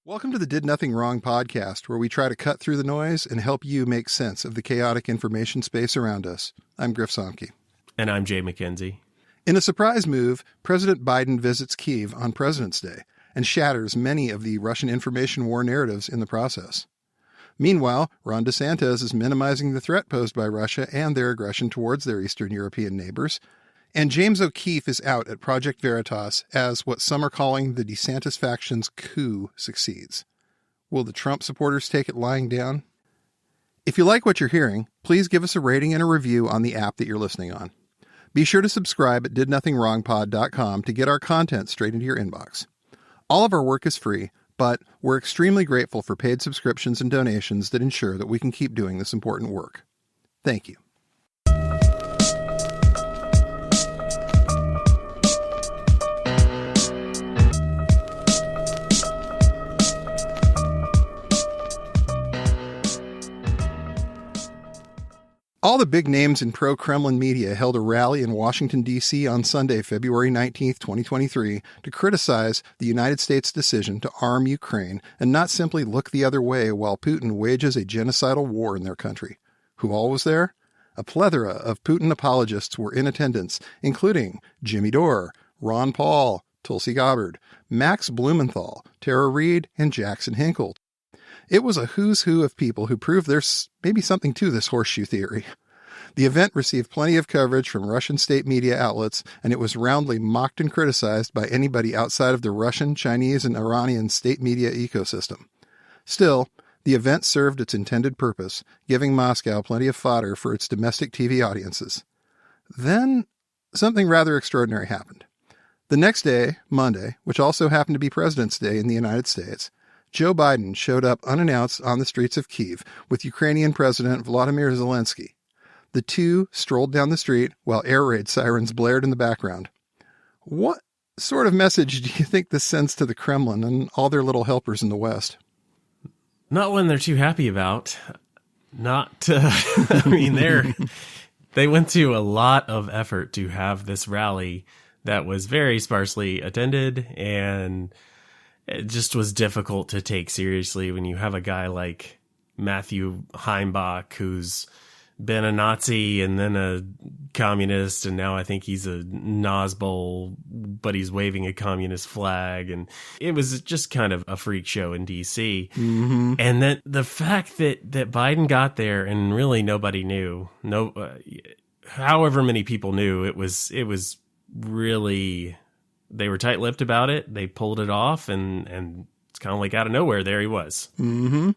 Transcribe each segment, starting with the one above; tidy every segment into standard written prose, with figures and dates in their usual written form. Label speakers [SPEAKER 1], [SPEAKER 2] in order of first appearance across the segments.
[SPEAKER 1] Welcome to the Did Nothing Wrong podcast, where we try to cut through the noise and help you make sense of the chaotic information space around us. I'm Griff.
[SPEAKER 2] And I'm Jay McKenzie.
[SPEAKER 1] In a surprise move, President Biden visits Kyiv on President's Day and shatters many of the Russian information war narratives in the process. Meanwhile, Ron DeSantis is minimizing the threat posed by Russia and their aggression towards their Eastern European neighbors. And James O'Keefe is out at Project Veritas as what some are calling the DeSantis faction's coup succeeds. Will the Trump supporters take it lying down? If you like what you're hearing, please give us a rating and a review on the app that you're listening on. Be sure to subscribe at didnothingwrongpod.com to get our content straight into your inbox. All of our work is free, but we're extremely grateful for paid subscriptions and donations that ensure that we can keep doing this important work. Thank you. All the big names in pro-Kremlin media held a rally in Washington, D.C. on Sunday, February 19, 2023, to criticize the United States' decision to arm Ukraine and not simply look the other way while Putin wages a genocidal war in their country. Who all was there? A plethora of Putin apologists were in attendance, including Jimmy Dore, Ron Paul, Tulsi Gabbard, Max Blumenthal, Tara Reid, and Jackson Hinkle. It was a who's who of people who proved there's maybe something to this horseshoe theory. The event received plenty of coverage from Russian state media outlets, and it was roundly mocked and criticized by anybody outside of the Russian, Chinese, and Iranian state media ecosystem. Still, the event served its intended purpose, giving Moscow plenty of fodder for its domestic TV audiences. Then, something rather extraordinary happened. The next day, Monday, which also happened to be President's Day in the United States, Joe Biden showed up unannounced on the streets of Kyiv with Ukrainian President Volodymyr Zelensky. The two strolled down the street while air raid sirens blared in the background. What sort of message do you think this sends to the Kremlin and all their little helpers in the West?
[SPEAKER 2] Not one they're too happy about. They went to a lot of effort to have this rally that was very sparsely attended, and it just was difficult to take seriously when you have a guy like Matthew Heimbach, who's been a Nazi and then a communist, and now I think he's a Nazbol, but he's waving a communist flag. And it was just kind of a freak show in D.C.
[SPEAKER 1] Mm-hmm.
[SPEAKER 2] And then the fact that Biden got there and really nobody knew, however many people knew, it was really... They were tight-lipped about it. They pulled it off, and it's kind of like out of nowhere, there he was.
[SPEAKER 1] Mm-hmm.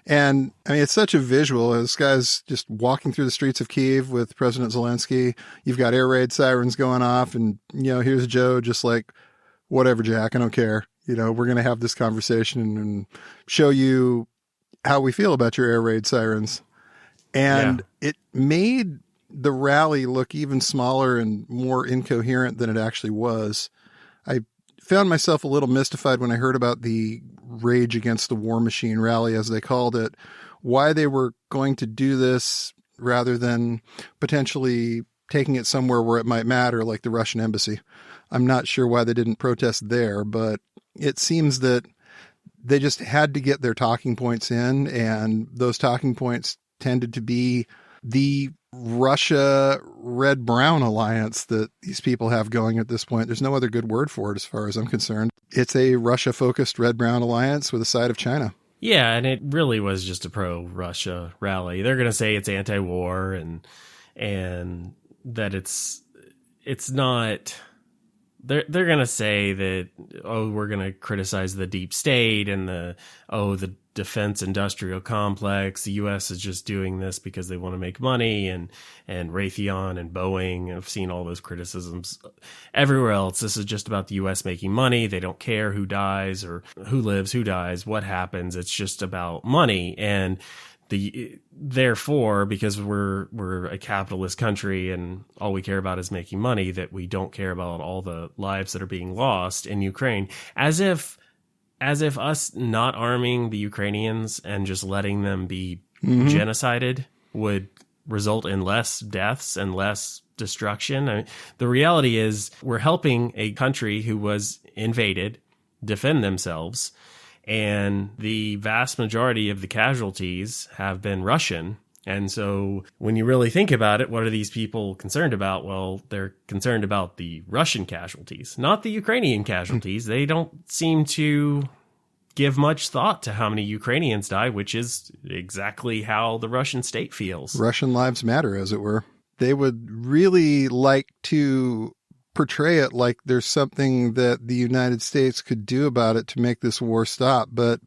[SPEAKER 1] And, I mean, it's such a visual. This guy's just walking through the streets of Kyiv with President Zelensky. You've got air raid sirens going off, and, here's Joe just like, whatever, Jack, I don't care. We're going to have this conversation and show you how we feel about your air raid sirens. And It made the rally look even smaller and more incoherent than it actually was. I found myself a little mystified when I heard about the Rage Against the War Machine rally, as they called it, why they were going to do this rather than potentially taking it somewhere where it might matter, like the Russian embassy. I'm not sure why they didn't protest there, but it seems that they just had to get their talking points in, and those talking points tended to be the Russia red-brown alliance that these people have going at this point. There's no other good word for it as far as I'm concerned. It's a Russia-focused red-brown alliance with a side of China.
[SPEAKER 2] Yeah, and it really was just a pro-Russia rally. They're going to say it's anti-war and that it's not... They're going to say that, we're going to criticize the deep state and the defense industrial complex. The U.S. is just doing this because they want to make money, and Raytheon and Boeing. I've seen all those criticisms everywhere else. This is just about the U.S. making money. They don't care who dies or who lives, who dies, what happens. It's just about money. And therefore, because we're a capitalist country and all we care about is making money, that we don't care about all the lives that are being lost in Ukraine, as if us not arming the Ukrainians and just letting them be genocided would result in less deaths and less destruction. I mean, the reality is we're helping a country who was invaded defend themselves. And the vast majority of the casualties have been Russian. And so when you really think about it, what are these people concerned about? Well, they're concerned about the Russian casualties, not the Ukrainian casualties. They don't seem to give much thought to how many Ukrainians die, which is exactly how the Russian state feels.
[SPEAKER 1] Russian lives matter, as it were. They would really like to portray it like there's something that the United States could do about it to make this war stop. But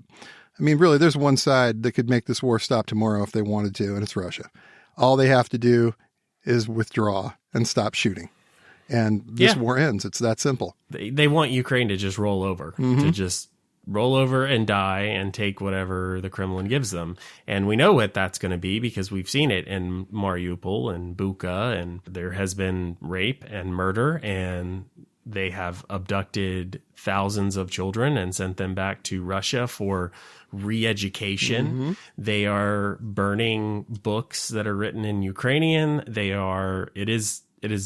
[SPEAKER 1] I mean, really, there's one side that could make this war stop tomorrow if they wanted to, and it's Russia. All they have to do is withdraw and stop shooting. And this war ends. It's that simple.
[SPEAKER 2] They want Ukraine to just roll over, to just roll over and die and take whatever the Kremlin gives them. And we know what that's going to be because we've seen it in Mariupol and Bucha, and there has been rape and murder, and they have abducted thousands of children and sent them back to Russia for re-education. They are burning books that are written in Ukrainian. It is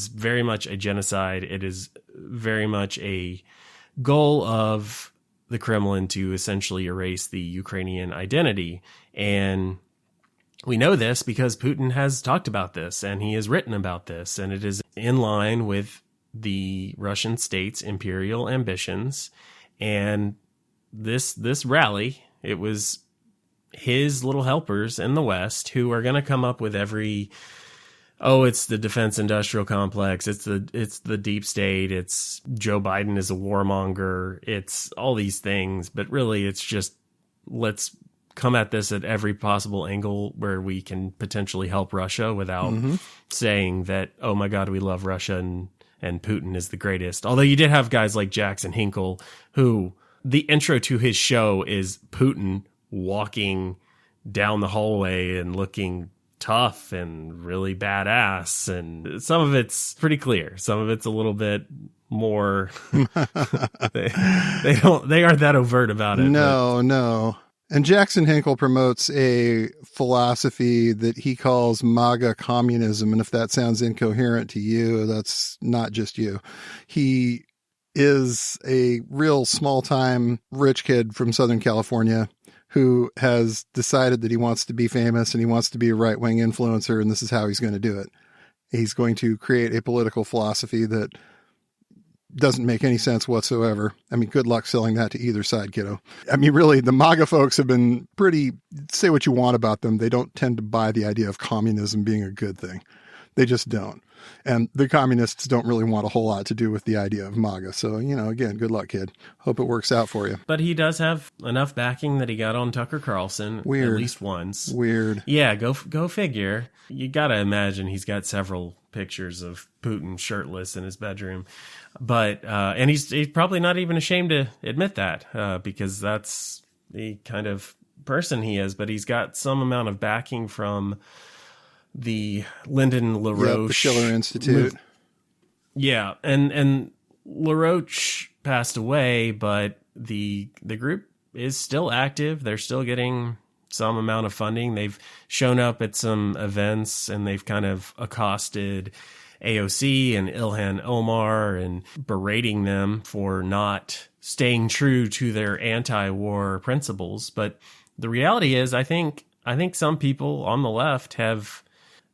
[SPEAKER 2] very much a genocide. It is very much a goal of the Kremlin to essentially erase the Ukrainian identity. And we know this because Putin has talked about this and he has written about this, and it is in line with the Russian state's imperial ambitions. And this rally, it was his little helpers in the West who are going to come up with it's the defense industrial complex, it's the deep state, it's Joe Biden is a warmonger, it's all these things. But really, it's just, let's come at this at every possible angle where we can potentially help Russia without saying that, oh my God, we love Russia and Putin is the greatest. Although you did have guys like Jackson Hinkle, who the intro to his show is Putin walking down the hallway and looking tough and really badass. And some of it's pretty clear. Some of it's a little bit more, they aren't that overt about it.
[SPEAKER 1] No. And Jackson Hinkle promotes a philosophy that he calls MAGA communism. And if that sounds incoherent to you, that's not just you. He is a real small-time rich kid from Southern California who has decided that he wants to be famous and he wants to be a right-wing influencer, and this is how he's going to do it. He's going to create a political philosophy that doesn't make any sense whatsoever. I mean, good luck selling that to either side, kiddo. I mean, really, the MAGA folks have been pretty, say what you want about them, they don't tend to buy the idea of communism being a good thing. They just don't. And the communists don't really want a whole lot to do with the idea of MAGA. So, again, good luck, kid. Hope it works out for you.
[SPEAKER 2] But he does have enough backing that he got on Tucker Carlson at least once.
[SPEAKER 1] Weird.
[SPEAKER 2] Yeah, go figure. You got to imagine he's got several pictures of Putin shirtless in his bedroom. But and he's probably not even ashamed to admit that because that's the kind of person he is. But he's got some amount of backing from the Lyndon LaRoche,
[SPEAKER 1] the Schiller Institute.
[SPEAKER 2] Yeah, and LaRoche passed away, but the group is still active. They're still getting some amount of funding. They've shown up at some events and they've kind of accosted AOC and Ilhan Omar and berating them for not staying true to their anti-war principles. But the reality is, I think some people on the left have,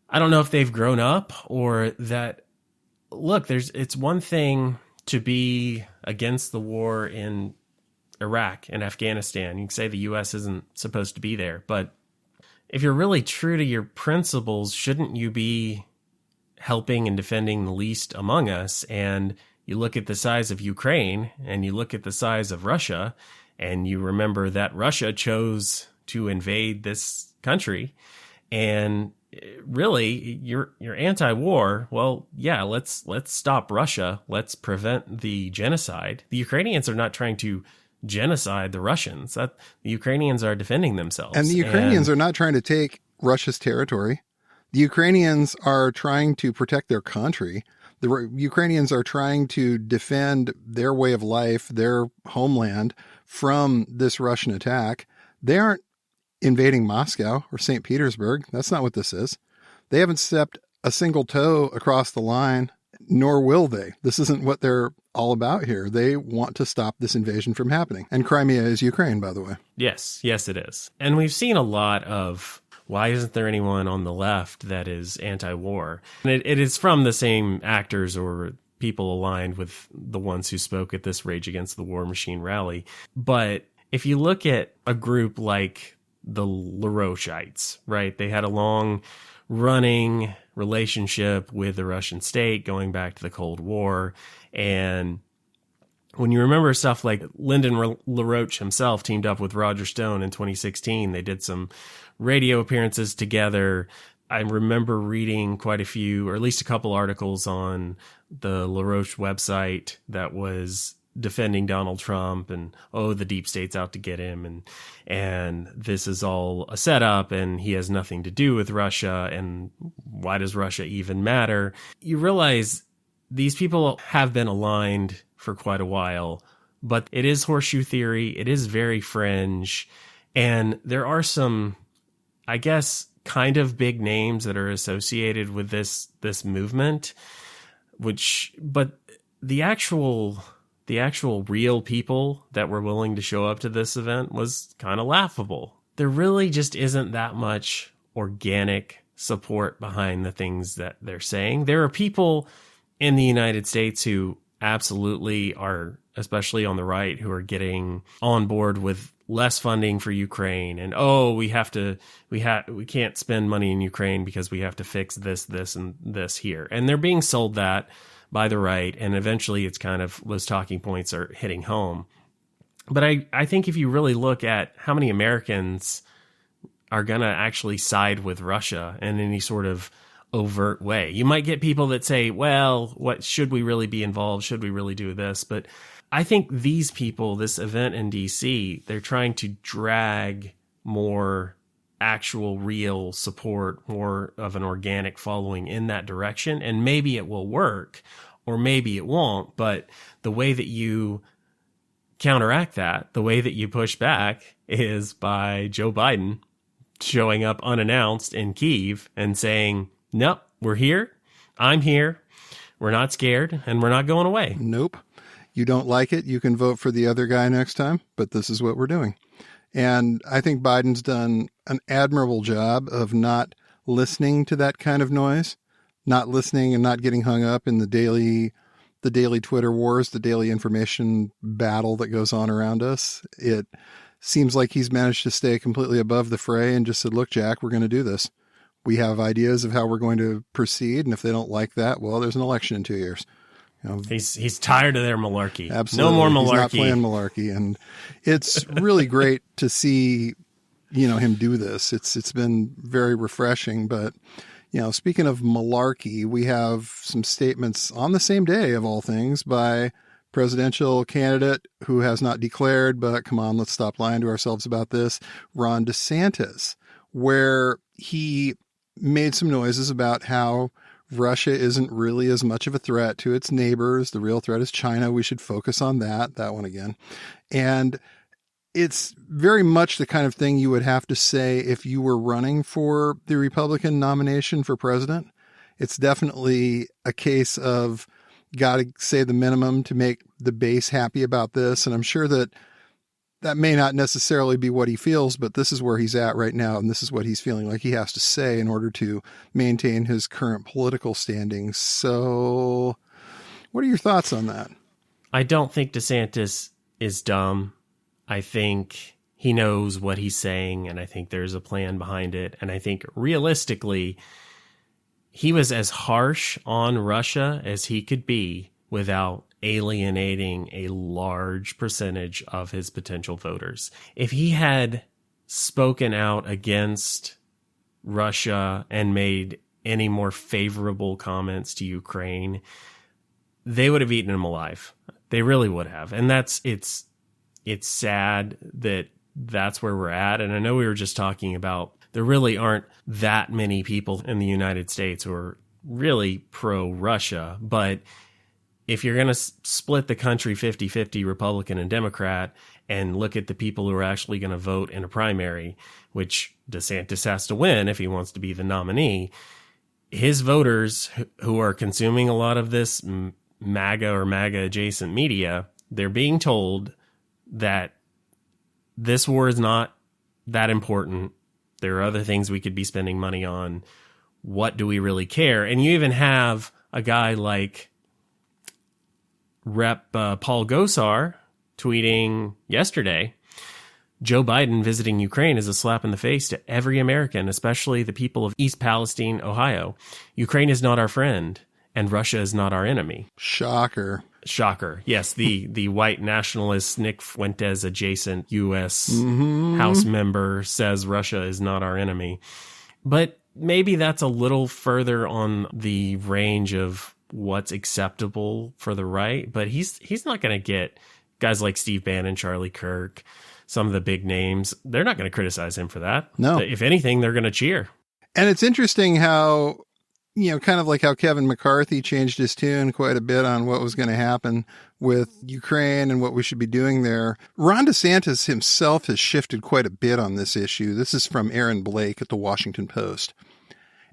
[SPEAKER 2] I don't know if they've grown up or that, look, it's one thing to be against the war in Iraq and Afghanistan. You can say the U.S. isn't supposed to be there, but if you're really true to your principles, shouldn't you be helping and defending the least among us? And you look at the size of Ukraine and you look at the size of Russia and you remember that Russia chose to invade this country, and really you're anti-war. Well, yeah, let's stop Russia. Let's prevent the genocide. The Ukrainians are not trying to genocide the Russians. The Ukrainians are defending themselves.
[SPEAKER 1] And the Ukrainians are not trying to take Russia's territory. The Ukrainians are trying to protect their country. The Ukrainians are trying to defend their way of life, their homeland from this Russian attack. They aren't invading Moscow or St. Petersburg. That's not what this is. They haven't stepped a single toe across the line, nor will they. This isn't what they're all about here. They want to stop this invasion from happening. And Crimea is Ukraine, by the way.
[SPEAKER 2] Yes, it is. And we've seen a lot of, why isn't there anyone on the left that is anti-war? And it is from the same actors or people aligned with the ones who spoke at this Rage Against the War Machine rally. But if you look at a group like the LaRocheites, right? They had a long running relationship with the Russian state going back to the Cold War. And when you remember stuff like Lyndon LaRoche himself teamed up with Roger Stone in 2016, they did some radio appearances together. I remember reading quite a few, or at least a couple articles on the LaRoche website that was defending Donald Trump and, the deep state's out to get him. And this is all a setup and he has nothing to do with Russia. And why does Russia even matter? You realize these people have been aligned for quite a while, but it is horseshoe theory. It is very fringe. And there are some, I guess, kind of big names that are associated with this movement, but the actual real people that were willing to show up to this event was kind of laughable. There really just isn't that much organic support behind the things that they're saying. There are people in the United States who absolutely are, especially on the right, who are getting on board with less funding for Ukraine and, we can't spend money in Ukraine because we have to fix this, and this here. And they're being sold that by the right, and eventually it's kind of, those talking points are hitting home. But I think if you really look at how many Americans are going to actually side with Russia in any sort of overt way, you might get people that say, well, what should we really be involved? Should we really do this? But I think these people, this event in DC, they're trying to drag more actual real support, more of an organic following in that direction. And maybe it will work or maybe it won't. But the way that you counteract that, the way that you push back is by Joe Biden showing up unannounced in Kyiv and saying, nope, we're here. I'm here. We're not scared and we're not going away.
[SPEAKER 1] Nope. You don't like it, you can vote for the other guy next time, but this is what we're doing. And I think Biden's done an admirable job of not listening to that kind of noise, not listening and not getting hung up in the daily Twitter wars, the daily information battle that goes on around us. It seems like he's managed to stay completely above the fray and just said, look, Jack, we're going to do this. We have ideas of how we're going to proceed. And if they don't like that, well, there's an election in 2 years.
[SPEAKER 2] He's tired of their malarkey.
[SPEAKER 1] Absolutely.
[SPEAKER 2] No more malarkey.
[SPEAKER 1] He's not playing malarkey. And it's really great to see, him do this. It's been very refreshing. But, speaking of malarkey, we have some statements on the same day of all things by presidential candidate who has not declared, but come on, let's stop lying to ourselves about this, Ron DeSantis, where he made some noises about how Russia isn't really as much of a threat to its neighbors. The real threat is China. We should focus on that one again. And it's very much the kind of thing you would have to say if you were running for the Republican nomination for president. It's definitely a case of got to say the minimum to make the base happy about this. And I'm sure that may not necessarily be what he feels, but this is where he's at right now. And this is what he's feeling like he has to say in order to maintain his current political standing. So what are your thoughts on that?
[SPEAKER 2] I don't think DeSantis is dumb. I think he knows what he's saying, and I think there's a plan behind it. And I think realistically, he was as harsh on Russia as he could be without alienating a large percentage of his potential voters. If he had spoken out against Russia and made any more favorable comments to Ukraine, they would have eaten him alive. They really would have. And it's sad that that's where we're at. And I know we were just talking about there really aren't that many people in the United States who are really pro-Russia, but if you're going to split the country 50-50 Republican and Democrat and look at the people who are actually going to vote in a primary, which DeSantis has to win if he wants to be the nominee, his voters who are consuming a lot of this MAGA or MAGA adjacent media, they're being told that this war is not that important. There are other things we could be spending money on. What do we really care? And you even have a guy like Rep. Paul Gosar tweeting yesterday, Joe Biden visiting Ukraine is a slap in the face to every American, especially the people of East Palestine, Ohio. Ukraine is not our friend, and Russia is not our enemy.
[SPEAKER 1] Shocker.
[SPEAKER 2] Shocker. Yes, the white nationalist Nick Fuentes adjacent U.S. House member says Russia is not our enemy. But maybe that's a little further on the range of what's acceptable for the right. But he's not going to get guys like Steve Bannon, Charlie Kirk, some of the big names. They're not going to criticize him for that.
[SPEAKER 1] No.
[SPEAKER 2] If anything, they're going to cheer.
[SPEAKER 1] And it's interesting how, kind of like how Kevin McCarthy changed his tune quite a bit on what was going to happen with Ukraine and what we should be doing there. Ron DeSantis himself has shifted quite a bit on this issue. This is from Aaron Blake at the Washington Post.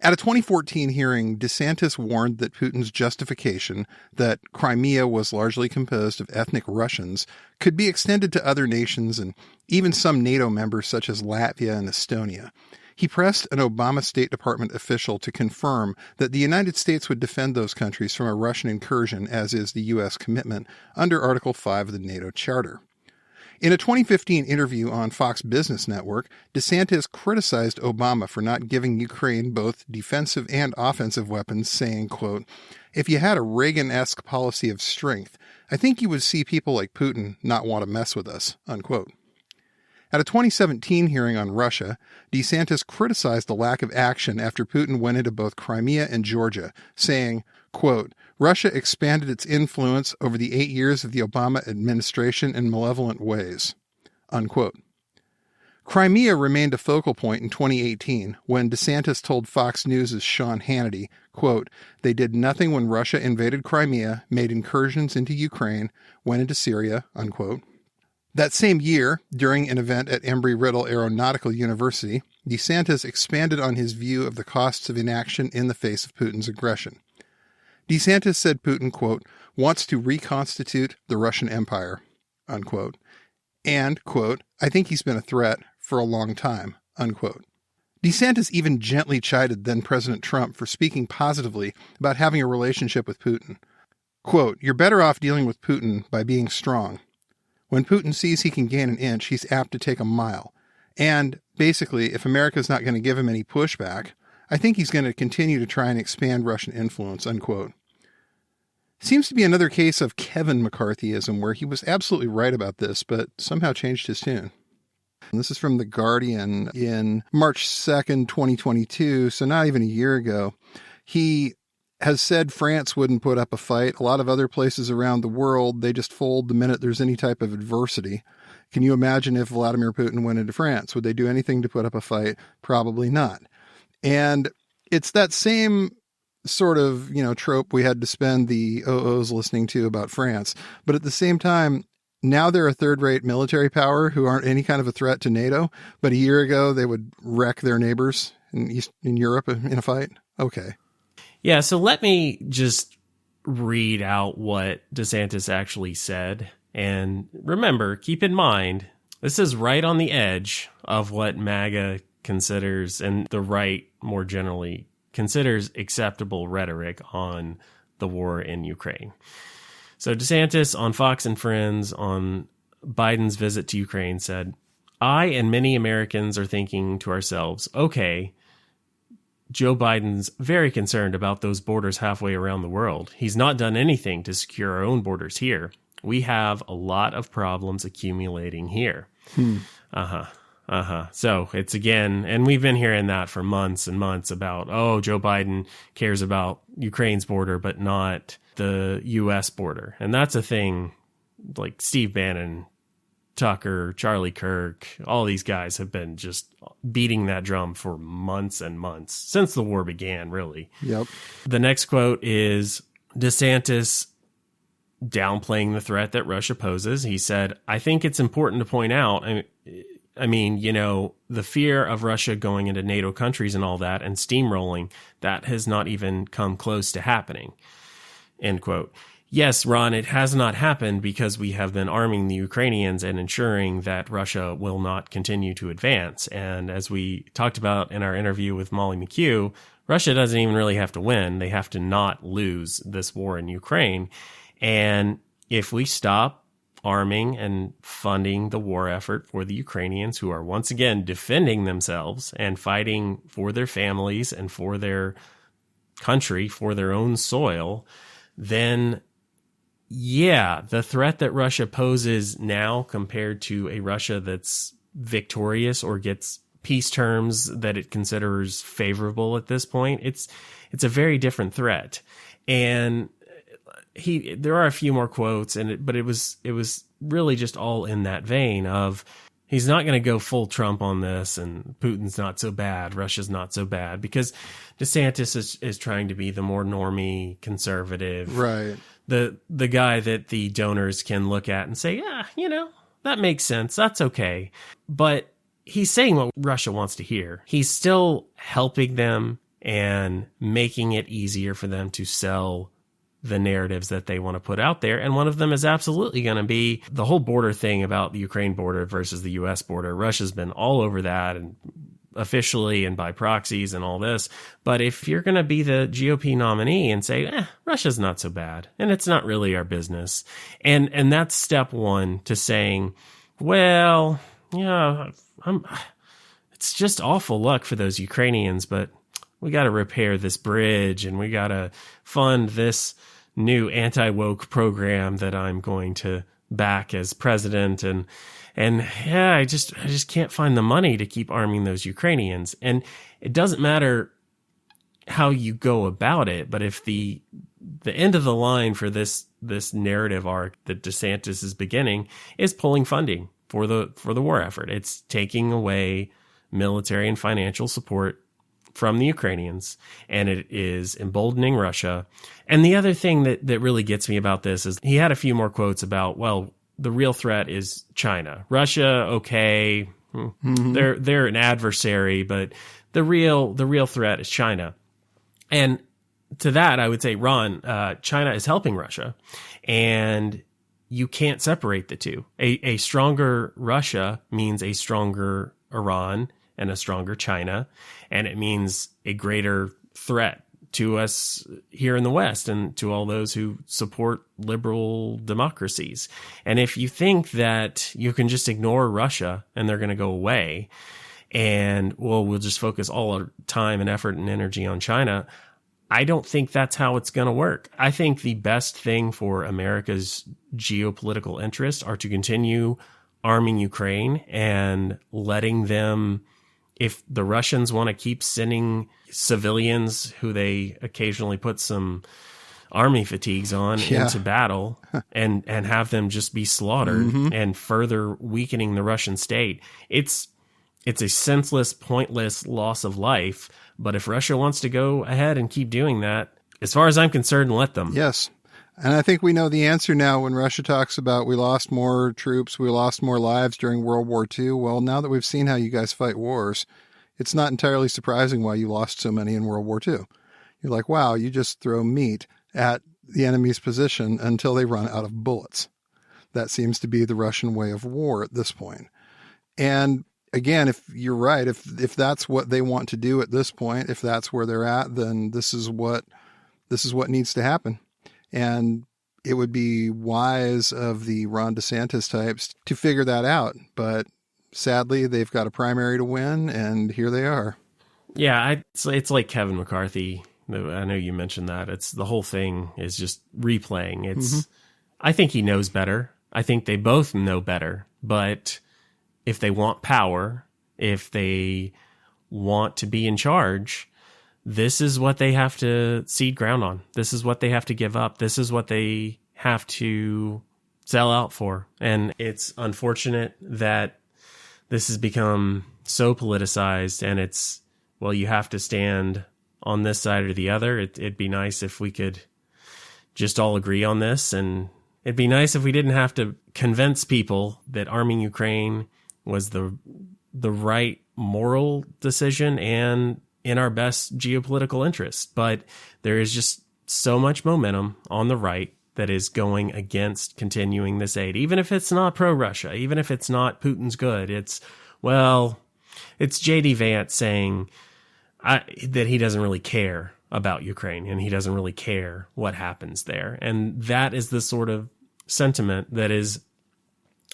[SPEAKER 1] At a 2014 hearing, DeSantis warned that Putin's justification that Crimea was largely composed of ethnic Russians could be extended to other nations and even some NATO members such as Latvia and Estonia. He pressed an Obama State Department official to confirm that the United States would defend those countries from a Russian incursion, as is the U.S. commitment under Article 5 of the NATO Charter. In a 2015 interview on Fox Business Network, DeSantis criticized Obama for not giving Ukraine both defensive and offensive weapons, saying, quote, "If you had a Reagan-esque policy of strength, I think you would see people like Putin not want to mess with us," unquote. At a 2017 hearing on Russia, DeSantis criticized the lack of action after Putin went into both Crimea and Georgia, saying, quote, "Russia expanded its influence over the 8 years of the Obama administration in malevolent ways," unquote. Crimea remained a focal point in 2018 when DeSantis told Fox News' Sean Hannity, quote, "They did nothing when Russia invaded Crimea, made incursions into Ukraine, went into Syria," unquote. That same year, during an event at Embry-Riddle Aeronautical University, DeSantis expanded on his view of the costs of inaction in the face of Putin's aggression. DeSantis said Putin, quote, "wants to reconstitute the Russian Empire," unquote, and, quote, "I think he's been a threat for a long time," unquote. DeSantis even gently chided then-President Trump for speaking positively about having a relationship with Putin. Quote, "You're better off dealing with Putin by being strong. When Putin sees he can gain an inch, he's apt to take a mile. And, basically, if America's not going to give him any pushback, I think he's going to continue to try and expand Russian influence," unquote. Seems to be another case of Kevin McCarthyism, where he was absolutely right about this, but somehow changed his tune. And this is from The Guardian in March 2nd, 2022, so not even a year ago. He has said France wouldn't put up a fight. A lot of other places around the world, they just fold the minute there's any type of adversity. Can you imagine if Vladimir Putin went into France? Would they do anything to put up a fight? Probably not. And it's that same sort of, trope we had to spend the OOs listening to about France. But at the same time, now they're a third-rate military power who aren't any kind of a threat to NATO. But a year ago, they would wreck their neighbors in Europe in a fight. Okay.
[SPEAKER 2] Yeah, so let me just read out what DeSantis actually said. And remember, keep in mind, this is right on the edge of what MAGA considers, and the right more generally considers, acceptable rhetoric on the war in Ukraine. So DeSantis on Fox and Friends on Biden's visit to Ukraine said, "I and many Americans are thinking to ourselves, okay, Joe Biden's very concerned about those borders halfway around the world. He's not done anything to secure our own borders here. We have a lot of problems accumulating here." So it's again, and we've been hearing that for months and months about, Joe Biden cares about Ukraine's border, but not the U.S. border. And that's a thing like Steve Bannon, Tucker, Charlie Kirk, all these guys have been just beating that drum for months and months since the war began, really.
[SPEAKER 1] Yep.
[SPEAKER 2] The next quote is DeSantis downplaying the threat that Russia poses. He said, "I think it's important to point out, the fear of Russia going into NATO countries and all that and steamrolling, that has not even come close to happening," end quote. yes, Ron, it has not happened because we have been arming the Ukrainians and ensuring that Russia will not continue to advance. And as we talked about in our interview with Molly McHugh, Russia doesn't even really have to win. They have to not lose this war in Ukraine. And if we stop arming and funding the war effort for the Ukrainians, who are once again defending themselves and fighting for their families and for their country, for their own soil, then yeah, the threat that Russia poses now compared to a Russia that's victorious or gets peace terms that it considers favorable at this point, it's a very different threat. And there are a few more quotes, but it was really just all in that vein of he's not going to go full Trump on this, and Putin's not so bad, Russia's not so bad, because DeSantis is trying to be the more normie conservative,
[SPEAKER 1] right?
[SPEAKER 2] The guy that the donors can look at and say, yeah, that makes sense, that's okay. But he's saying what Russia wants to hear. He's still helping them and making it easier for them to sell the narratives that they want to put out there. And one of them is absolutely going to be the whole border thing about the Ukraine border versus the U.S. border. Russia's been all over that, and officially and by proxies and all this. But if you're going to be the GOP nominee and say, Russia's not so bad and it's not really our business. And that's step one to saying, well, it's just awful luck for those Ukrainians, but we got to repair this bridge and we got to fund this new anti-woke program that I'm going to back as president. And yeah, I just can't find the money to keep arming those Ukrainians. And it doesn't matter how you go about it, but if the end of the line for this narrative arc that DeSantis is beginning is pulling funding for the war effort, it's taking away military and financial support from the Ukrainians, and it is emboldening Russia. And the other thing that really gets me about this is he had a few more quotes about, well, the real threat is China. Russia, okay, they're an adversary, but the real threat is China. And to that, I would say, Ron, China is helping Russia, and you can't separate the two. A stronger Russia means a stronger Iran and a stronger China, and it means a greater threat to us here in the West and to all those who support liberal democracies. And if you think that you can just ignore Russia and they're going to go away, and we'll just focus all our time and effort and energy on China, I don't think that's how it's going to work. I think the best thing for America's geopolitical interests are to continue arming Ukraine and letting them, if the Russians want to keep sending civilians who they occasionally put some army fatigues on into battle and have them just be slaughtered and further weakening the Russian state, it's a senseless, pointless loss of life. But if Russia wants to go ahead and keep doing that, as far as I'm concerned, let them.
[SPEAKER 1] Yes. And I think we know the answer now when Russia talks about we lost more troops, we lost more lives during World War II. Well, now that we've seen how you guys fight wars, it's not entirely surprising why you lost so many in World War II. You're like, wow, you just throw meat at the enemy's position until they run out of bullets. That seems to be the Russian way of war at this point. And again, if you're right, if that's what they want to do at this point, if that's where they're at, then this is what needs to happen. And it would be wise of the Ron DeSantis types to figure that out. But sadly, they've got a primary to win, and here they are.
[SPEAKER 2] Yeah, it's like Kevin McCarthy. I know you mentioned that. It's the whole thing is just replaying. I think he knows better. I think they both know better. But if they want power, if they want to be in charge, this is what they have to cede ground on. This is what they have to give up. This is what they have to sell out for. And it's unfortunate that this has become so politicized, and it's, well, you have to stand on this side or the other. It'd be nice if we could just all agree on this. And it'd be nice if we didn't have to convince people that arming Ukraine was the right moral decision and in our best geopolitical interest. But there is just so much momentum on the right that is going against continuing this aid, even if it's not pro-Russia, even if it's not Putin's good. It's J.D. Vance saying that he doesn't really care about Ukraine and he doesn't really care what happens there. And that is the sort of sentiment that is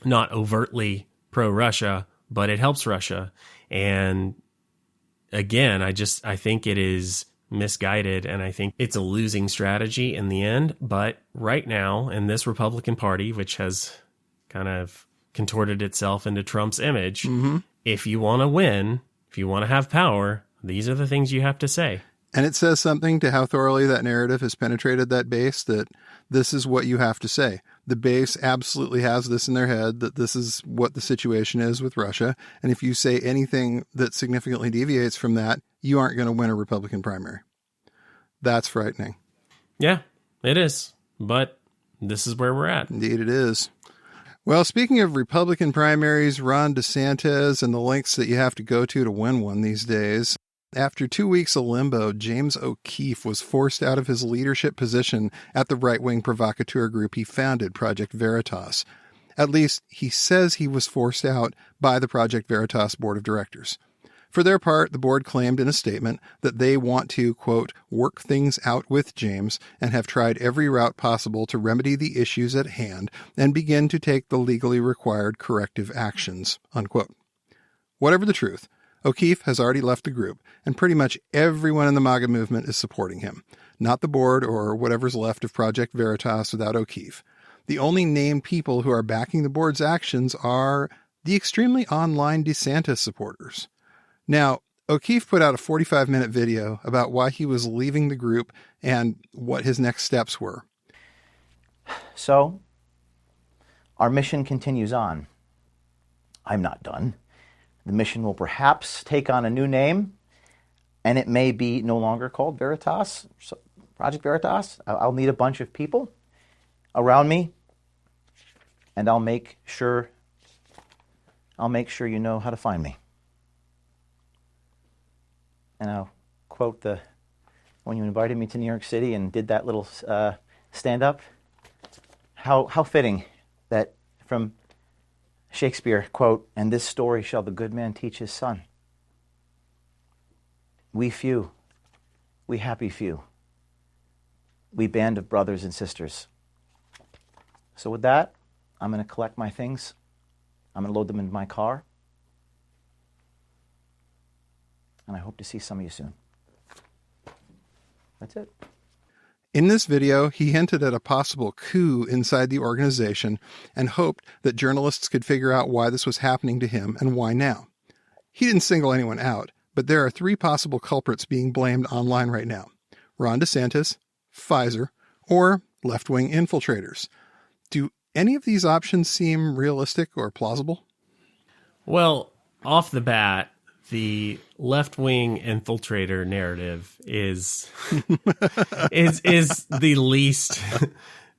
[SPEAKER 2] not overtly pro-Russia, but it helps Russia. And again, I think it is misguided, and I think it's a losing strategy in the end. But right now, in this Republican Party, which has kind of contorted itself into Trump's image, if you want to win, if you want to have power, these are the things you have to say.
[SPEAKER 1] And it says something to how thoroughly that narrative has penetrated that base, that this is what you have to say. The base absolutely has this in their head, that this is what the situation is with Russia. And if you say anything that significantly deviates from that, you aren't going to win a Republican primary. That's frightening.
[SPEAKER 2] Yeah, it is. But this is where we're at.
[SPEAKER 1] Indeed it is. Well, speaking of Republican primaries, Ron DeSantis, and the lengths that you have to go to win one these days, after 2 weeks of limbo, James O'Keefe was forced out of his leadership position at the right-wing provocateur group he founded, Project Veritas. At least, he says he was forced out by the Project Veritas board of directors. For their part, the board claimed in a statement that they want to, quote, work things out with James and have tried every route possible to remedy the issues at hand and begin to take the legally required corrective actions, unquote. Whatever the truth, O'Keefe has already left the group, and pretty much everyone in the MAGA movement is supporting him. Not the board or whatever's left of Project Veritas without O'Keefe. The only named people who are backing the board's actions are the extremely online DeSantis supporters. Now, O'Keefe put out a 45-minute video about why he was leaving the group and what his next steps were.
[SPEAKER 3] So, our mission continues on. I'm not done. The mission will perhaps take on a new name, and it may be no longer called Veritas, Project Veritas. I'll need a bunch of people around me, and I'll make sure you know how to find me. And I'll quote when you invited me to New York City and did that little stand-up. How fitting that from Shakespeare, quote, and this story shall the good man teach his son. We few, we happy few, we band of brothers and sisters. So with that, I'm going to collect my things. I'm going to load them into my car. And I hope to see some of you soon. That's it.
[SPEAKER 1] In this video, he hinted at a possible coup inside the organization and hoped that journalists could figure out why this was happening to him and why now. He didn't single anyone out, but there are 3 possible culprits being blamed online right now: Ron DeSantis, Pfizer, or left-wing infiltrators. Do any of these options seem realistic or plausible?
[SPEAKER 2] Well, off the bat, the left-wing infiltrator narrative is the least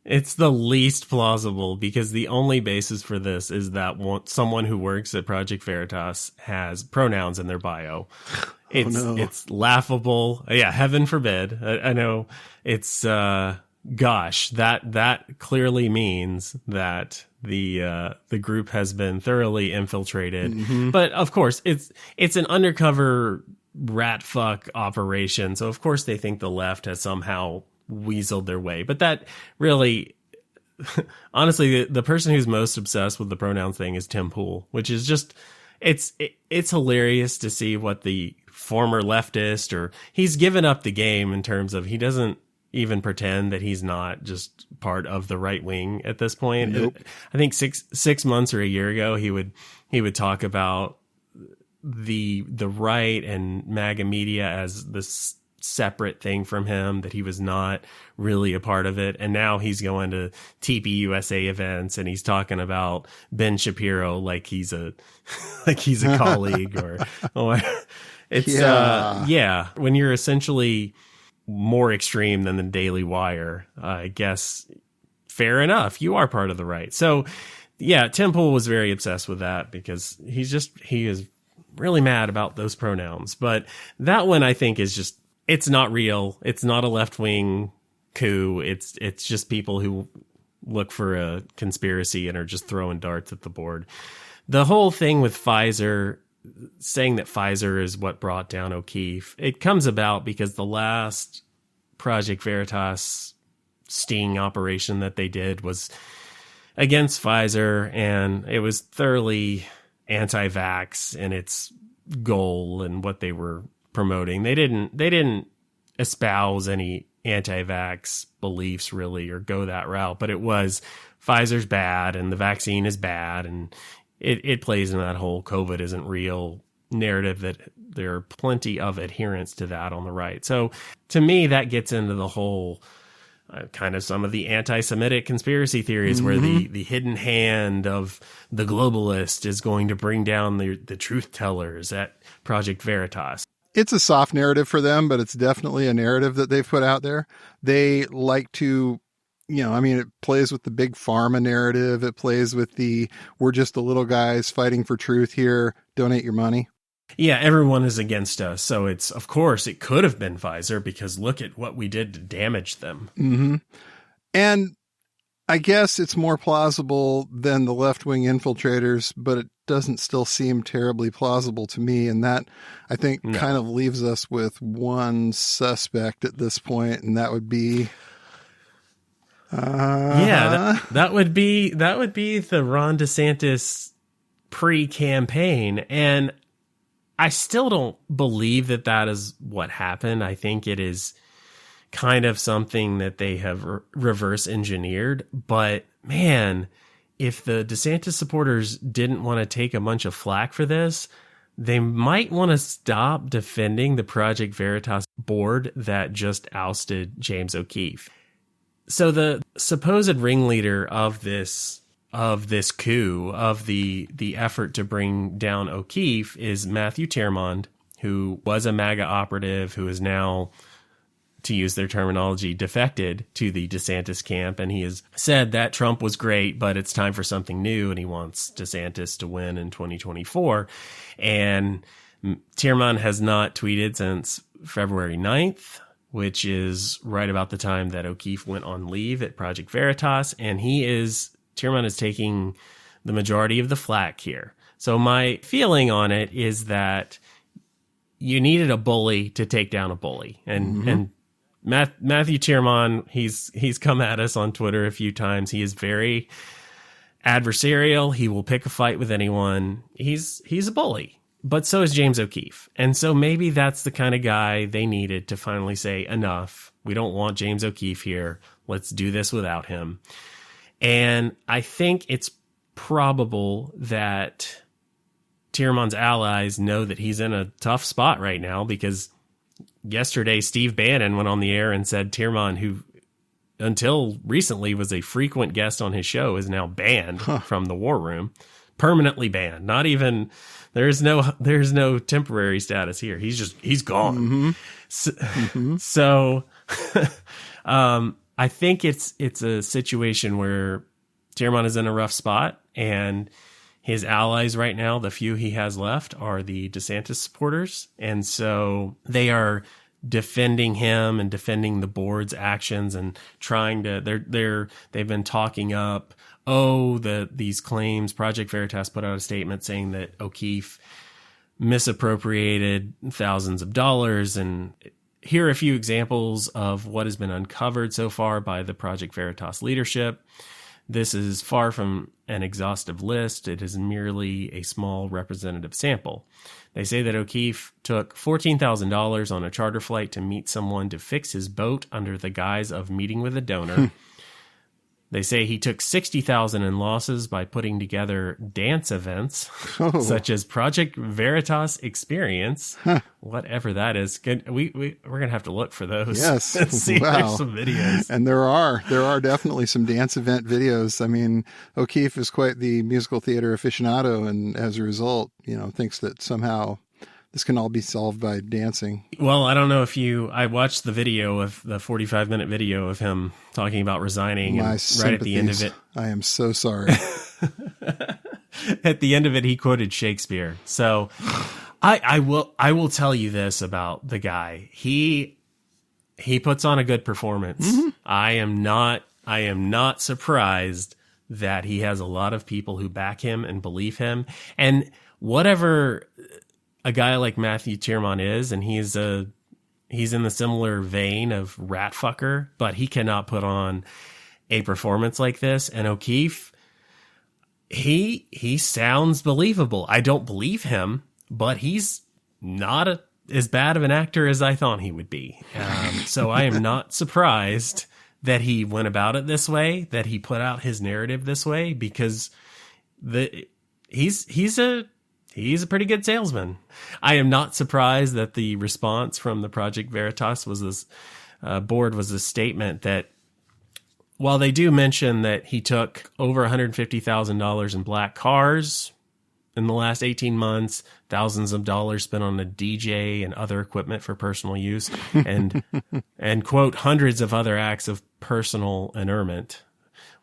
[SPEAKER 2] it's the least plausible, because the only basis for this is that someone who works at Project Veritas has pronouns in their bio. It's laughable. Yeah, heaven forbid. I know it's gosh, that clearly means that the group has been thoroughly infiltrated. Mm-hmm. But of course, it's an undercover rat fuck operation. So of course they think the left has somehow weaseled their way. But that really, honestly, the person who's most obsessed with the pronouns thing is Tim Pool, which is just, it's hilarious to see what the former leftist, or he's given up the game in terms of he doesn't even pretend that he's not just part of the right wing at this point. Nope. I think six months or a year ago, he would talk about the right and MAGA media as this separate thing from him, that he was not really a part of it. And now he's going to TPUSA events and he's talking about Ben Shapiro like he's a colleague or it's when you're essentially more extreme than the Daily Wire, I guess fair enough, you are part of the right. So yeah, Tim Pool was very obsessed with that because he is really mad about those pronouns. But that one I think is just, it's not real. It's not a left-wing coup. It's just people who look for a conspiracy and are just throwing darts at the board. The whole thing with Pfizer, saying that Pfizer is what brought down O'Keefe, it comes about because the last Project Veritas sting operation that they did was against Pfizer, and it was thoroughly anti-vax in its goal and what they were promoting. They didn't espouse any anti-vax beliefs really or go that route, but it was Pfizer's bad and the vaccine is bad, and it plays in that whole COVID isn't real narrative that there are plenty of adherents to that on the right. So to me, that gets into the whole kind of some of the anti-Semitic conspiracy theories where the hidden hand of the globalist is going to bring down the truth tellers at Project Veritas.
[SPEAKER 1] It's a soft narrative for them, but it's definitely a narrative that they've put out there. They like to, it plays with the big pharma narrative. It plays with we're just the little guys fighting for truth here. Donate your money.
[SPEAKER 2] Yeah, everyone is against us. So of course, it could have been Pfizer because look at what we did to damage them.
[SPEAKER 1] Mm-hmm. And I guess it's more plausible than the left-wing infiltrators, but it doesn't still seem terribly plausible to me. And that, I think, kind of leaves us with one suspect at this point, and that would be...
[SPEAKER 2] that would be the Ron DeSantis pre-campaign. And I still don't believe that is what happened. I think it is kind of something that they have reverse engineered. But man, if the DeSantis supporters didn't want to take a bunch of flack for this, they might want to stop defending the Project Veritas board that just ousted James O'Keefe. So the supposed ringleader of this coup, of the effort to bring down O'Keefe, is Matthew Tiermond, who was a MAGA operative, who is now, to use their terminology, defected to the DeSantis camp. And he has said that Trump was great, but it's time for something new, and he wants DeSantis to win in 2024. And Tiermond has not tweeted since February 9th, which is right about the time that O'Keefe went on leave at Project Veritas. And Tiermond is taking the majority of the flack here. So my feeling on it is that you needed a bully to take down a bully. And Matthew Tiermond, he's come at us on Twitter a few times. He is very adversarial. He will pick a fight with anyone. He's a bully. But so is James O'Keefe. And so maybe that's the kind of guy they needed to finally say, enough. We don't want James O'Keefe here. Let's do this without him. And I think it's probable that Tiermond's allies know that he's in a tough spot right now, because yesterday Steve Bannon went on the air and said Tiermond, who until recently was a frequent guest on his show, is now banned from the war room. Permanently banned. Not even, there's no temporary status here. He's gone. So I think it's a situation where Tiermond is in a rough spot, and his allies right now, the few he has left, are the DeSantis supporters. And so they are defending him and defending the board's actions and trying to, they've been talking up, these claims. Project Veritas put out a statement saying that O'Keefe misappropriated thousands of dollars. And here are a few examples of what has been uncovered so far by the Project Veritas leadership. This is far from an exhaustive list. It is merely a small representative sample. They say that O'Keefe took $14,000 on a charter flight to meet someone to fix his boat under the guise of meeting with a donor. They say he took $60,000 in losses by putting together dance events, such as Project Veritas Experience, whatever that is. We're going to have to look for those.
[SPEAKER 1] Yes,
[SPEAKER 2] see if there's some videos.
[SPEAKER 1] And there are definitely some dance event videos. I mean, O'Keefe is quite the musical theater aficionado, and as a result, thinks that somehow this can all be solved by dancing.
[SPEAKER 2] Well, I don't know if I watched the 45-minute video of him talking about resigning.
[SPEAKER 1] My
[SPEAKER 2] and right at the end of it,
[SPEAKER 1] I am so sorry.
[SPEAKER 2] At the end of it, he quoted Shakespeare. So I will tell you this about the guy. He He puts on a good performance.
[SPEAKER 1] Mm-hmm.
[SPEAKER 2] I am not surprised that he has a lot of people who back him and believe him. And whatever a guy like Matthew Tierman is, and he's in the similar vein of rat fucker, but he cannot put on a performance like this. And O'Keefe, he sounds believable. I don't believe him, but he's not as bad of an actor as I thought he would be. So I am not surprised that he went about it this way, that he put out his narrative this way, because he's a pretty good salesman. I am not surprised that the response from the Project Veritas was this board was a statement that, while they do mention that he took over $150,000 in black cars in the last 18 months, thousands of dollars spent on a DJ and other equipment for personal use, and quote, hundreds of other acts of personal inurement,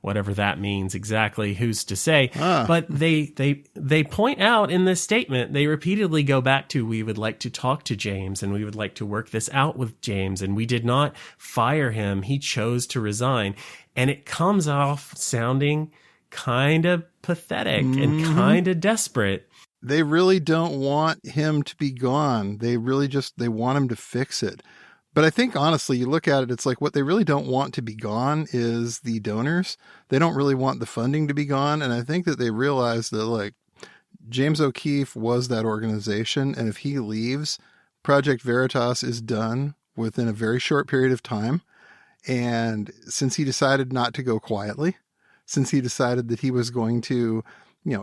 [SPEAKER 2] whatever that means exactly, who's to say. But they point out in this statement, they repeatedly go back to, we would like to talk to James and we would like to work this out with James, and we did not fire him. He chose to resign. And it comes off sounding kind of pathetic and kind of desperate.
[SPEAKER 1] They really don't want him to be gone. They really they want him to fix it. But I think, honestly, you look at it, it's like what they really don't want to be gone is the donors. They don't really want the funding to be gone. And I think that they realize that, like, James O'Keefe was that organization. And if he leaves, Project Veritas is done within a very short period of time. And since he decided not to go quietly, since he decided that he was going to,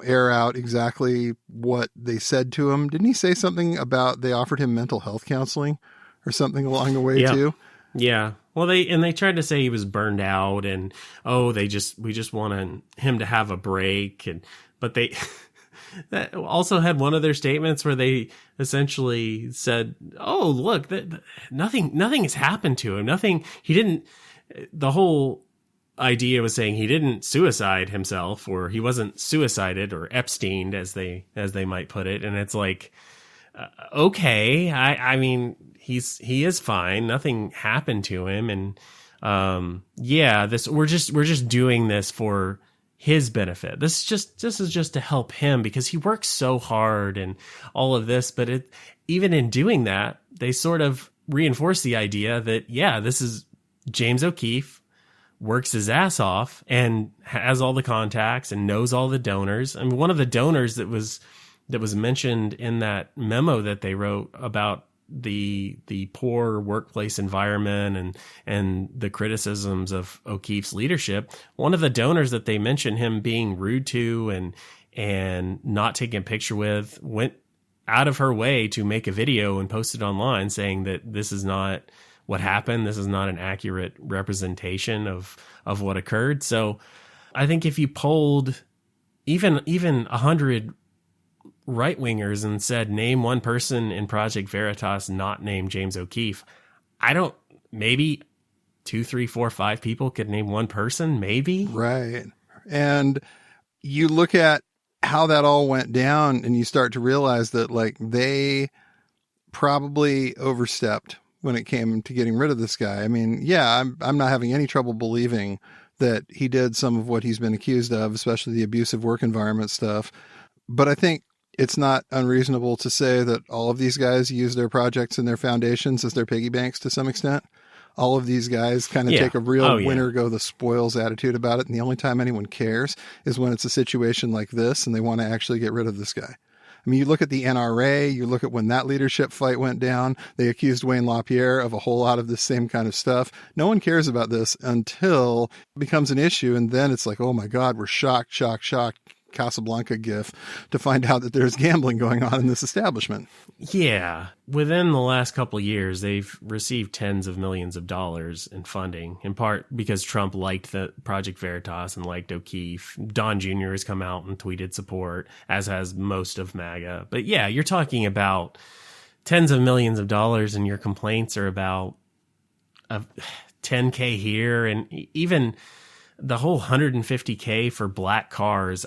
[SPEAKER 1] air out exactly what they said to him, didn't he say something about they offered him mental health counseling or something along the way too?
[SPEAKER 2] Yeah. Well, they tried to say he was burned out and, we just wanted him to have a break. But they that also had one of their statements where they essentially said, oh, look, nothing has happened to him. The whole idea was saying he didn't suicide himself, or he wasn't suicided or Epsteined, as they might put it. And it's like, okay, I mean, he is fine. Nothing happened to him. And, we're just doing this for his benefit. This is just to help him because he works so hard and all of this. But even in doing that, they sort of reinforce the idea that, this is James O'Keefe, works his ass off and has all the contacts and knows all the donors. I mean, one of the donors that was mentioned in that memo that they wrote about the poor workplace environment and the criticisms of O'Keefe's leadership, one of the donors that they mentioned him being rude to and not taking a picture with, went out of her way to make a video and post it online saying that this is not what happened. This is not an accurate representation of what occurred. So I think if you polled even 100 right-wingers and said, name one person in Project Veritas not named James O'Keefe, maybe 2, 3, 4, 5 people could name one person, maybe.
[SPEAKER 1] Right. And you look at how that all went down and you start to realize that, like, they probably overstepped when it came to getting rid of this guy. I mean, I'm not having any trouble believing that he did some of what he's been accused of, especially the abusive work environment stuff. But I think it's not unreasonable to say that all of these guys use their projects and their foundations as their piggy banks to some extent. All of these guys kind of take a real winner go the spoils attitude about it. And the only time anyone cares is when it's a situation like this and they want to actually get rid of this guy. I mean, you look at the NRA, you look at when that leadership fight went down, they accused Wayne LaPierre of a whole lot of this same kind of stuff. No one cares about this until it becomes an issue. And then it's like, oh my God, we're shocked, Casablanca gif to find out that there's gambling going on in this establishment.
[SPEAKER 2] Yeah. Within the last couple of years, they've received tens of millions of dollars in funding, in part because Trump liked the Project Veritas and liked O'Keefe. Don Jr. has come out and tweeted support, as has most of MAGA. But yeah, you're talking about tens of millions of dollars, and your complaints are about $10K here, and even the whole $150K for black cars.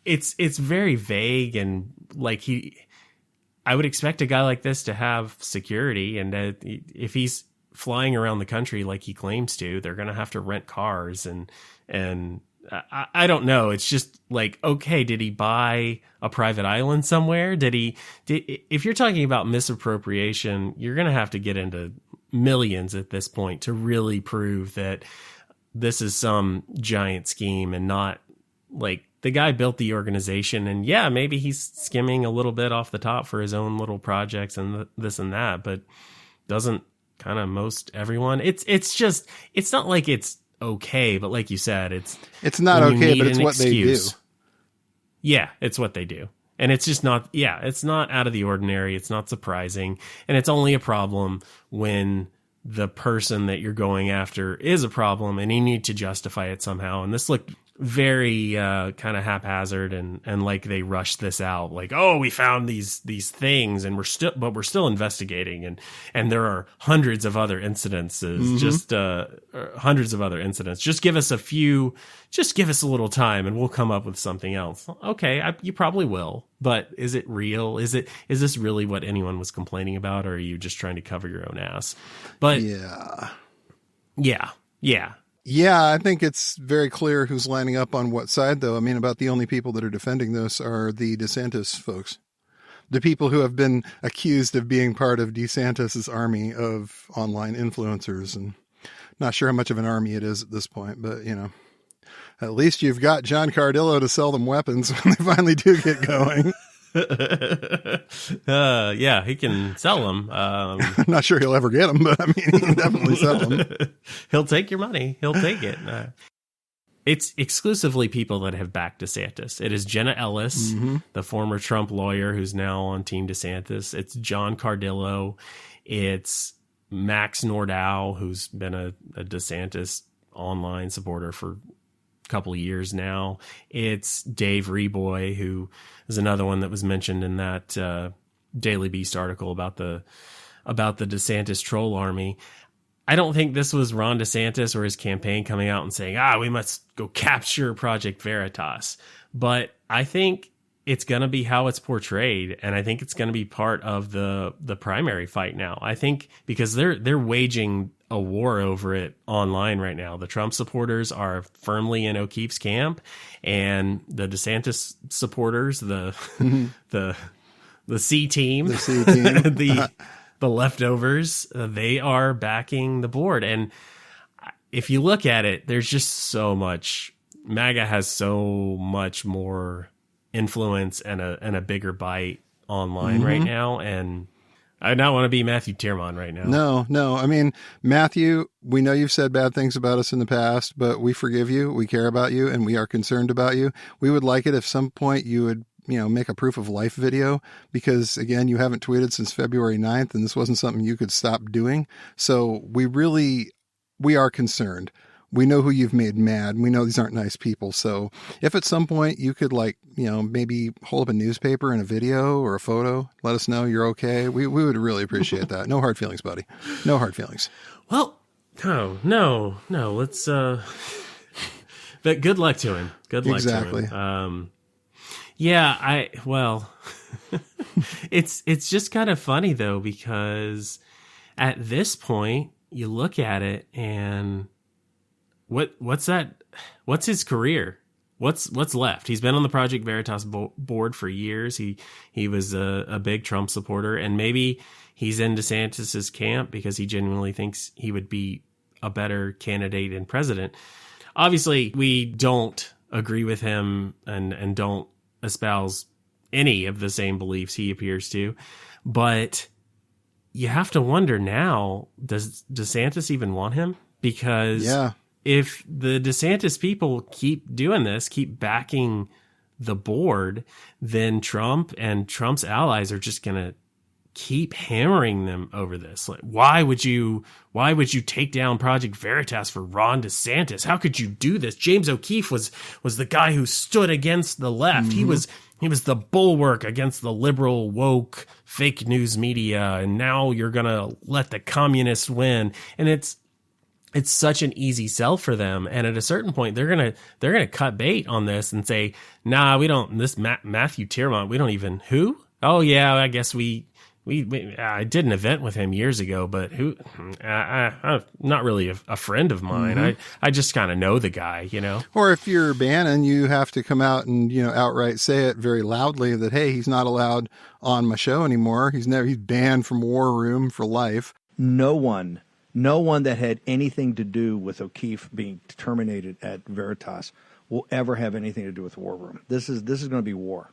[SPEAKER 2] It's very vague, and like I would expect a guy like this to have security, and if he's flying around the country like he claims to. They're going to have to rent cars and I don't know. It's just like, okay, did he buy a private island somewhere? If you're talking about misappropriation, you're going to have to get into millions at this point to really prove that this is some giant scheme and not like the guy built the organization. And yeah, maybe he's skimming a little bit off the top for his own little projects and this and that, but doesn't kind of most everyone. It's not like it's okay, but like you said, it's
[SPEAKER 1] not okay, but it's what they do.
[SPEAKER 2] Yeah, it's what they do. And it's just not, it's not out of the ordinary. It's not surprising. And it's only a problem when the person that you're going after is a problem and you need to justify it somehow. And this looked very kind of haphazard and like they rushed this out, like, oh, we found these things and we're still investigating, and there are hundreds of other incidences, just hundreds of other incidents. Just give us a little time and we'll come up with something else. Okay, you probably will, but is it real? Is this really what anyone was complaining about, or are you just trying to cover your own ass? But yeah.
[SPEAKER 1] Yeah, I think it's very clear who's lining up on what side, though. I mean, about the only people that are defending this are the DeSantis folks. The people who have been accused of being part of DeSantis's army of online influencers. And not sure how much of an army it is at this point, but, at least you've got John Cardillo to sell them weapons when they finally do get going.
[SPEAKER 2] Yeah, he can sell them.
[SPEAKER 1] I'm not sure he'll ever get them, but I mean, he can definitely sell them.
[SPEAKER 2] He'll take your money. He'll take it. It's exclusively people that have backed DeSantis. It is Jenna Ellis, the former Trump lawyer who's now on Team DeSantis. It's John Cardillo. It's Max Nordau, who's been a DeSantis online supporter for couple of years now. It's Dave Reboy, who is another one that was mentioned in that Daily Beast article about the DeSantis troll army. I don't think this was Ron DeSantis or his campaign coming out and saying, we must go capture Project Veritas. But I think it's going to be how it's portrayed, and I think it's going to be part of the primary fight now. I think because they're waging a war over it online right now. The Trump supporters are firmly in O'Keefe's camp, and the DeSantis supporters, the C team, the leftovers, they are backing the board. And if you look at it, there's just so much. MAGA has so much more influence and a bigger bite online right now, and I don't want to be Matthew Tierman right now.
[SPEAKER 1] No. I mean, Matthew, we know you've said bad things about us in the past, but we forgive you. We care about you, and we are concerned about you. We would like it if some point you would, make a proof of life video, because again, you haven't tweeted since February 9th, and this wasn't something you could stop doing. So we are concerned. We know who you've made mad. We know these aren't nice people. So if at some point you could maybe hold up a newspaper and a video or a photo, let us know you're okay. We would really appreciate that. No hard feelings, buddy. No hard feelings.
[SPEAKER 2] Well, no. Let's, but good luck to him. Good luck to him. It's just kind of funny though, because at this point you look at it and what's that? What's his career? What's left? He's been on the Project Veritas board for years. He was a big Trump supporter, and maybe he's in DeSantis's camp because he genuinely thinks he would be a better candidate and president. Obviously, we don't agree with him and don't espouse any of the same beliefs he appears to, but you have to wonder now, does DeSantis even want him? Because if the DeSantis people keep doing this, keep backing the board, then Trump and Trump's allies are just going to keep hammering them over this. Like, why would you take down Project Veritas for Ron DeSantis? How could you do this? James O'Keefe was the guy who stood against the left. He was the bulwark against the liberal, woke, fake news media, and now you're going to let the communists win. And it's such an easy sell for them. And at a certain point, they're going to cut bait on this and say, nah, we don't, this Matthew Tierman, we don't even, who? Oh yeah, I guess we I did an event with him years ago, but I'm not really a friend of mine. I just kind of know the guy, you know.
[SPEAKER 1] Or if you're Bannon, you have to come out and, outright say it very loudly that, hey, he's not allowed on my show anymore. He's banned from War Room for life.
[SPEAKER 4] No one that had anything to do with O'Keefe being terminated at Veritas will ever have anything to do with War Room. This is going to be war.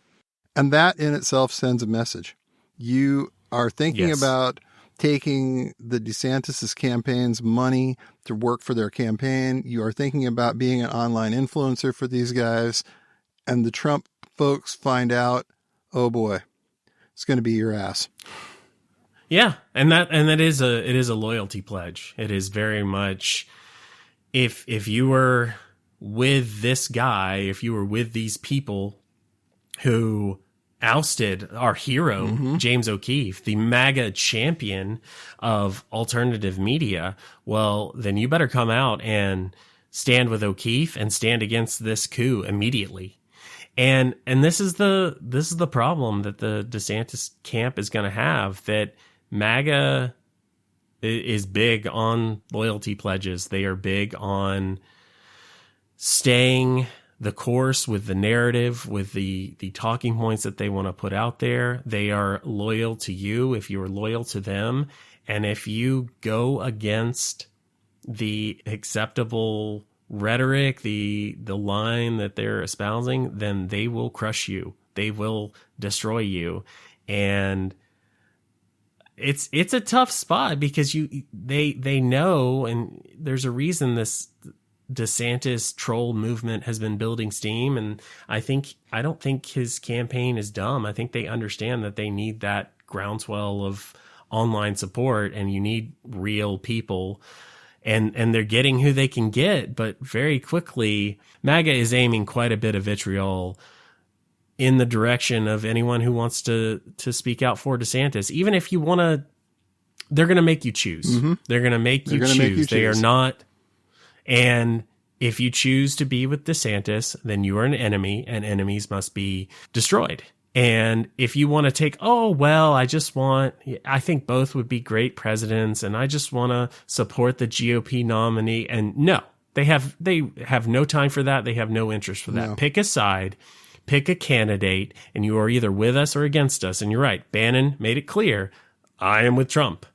[SPEAKER 1] And that in itself sends a message. You are thinking about taking the DeSantis' campaign's money to work for their campaign. You are thinking about being an online influencer for these guys. And the Trump folks find out, oh boy, it's going to be your ass.
[SPEAKER 2] Yeah. And it is a loyalty pledge. It is very much, if you were with this guy, if you were with these people who ousted our hero, James O'Keefe, the MAGA champion of alternative media, well, then you better come out and stand with O'Keefe and stand against this coup immediately. And this is the problem that the DeSantis camp is going to have, that MAGA is big on loyalty pledges. They are big on staying the course with the narrative, with the talking points that they want to put out there. They are loyal to you if you are loyal to them. And if you go against the acceptable rhetoric, the line that they're espousing, then they will crush you. They will destroy you. And it's a tough spot because they know, and there's a reason this DeSantis troll movement has been building steam. And I don't think his campaign is dumb. I think they understand that they need that groundswell of online support, and you need real people, and they're getting who they can get. But very quickly, MAGA is aiming quite a bit of vitriol in the direction of anyone who wants to speak out for DeSantis. Even if you want to, they're going to make you choose. They're going to make you choose. They are not. And if you choose to be with DeSantis, then you are an enemy, and enemies must be destroyed. And if you want to take, I think both would be great presidents, and I just want to support the GOP nominee. And no, they have no time for that. They have no interest for that. No. Pick a side, pick a candidate, and you are either with us or against us. And you're right. Bannon made it clear. I am with Trump.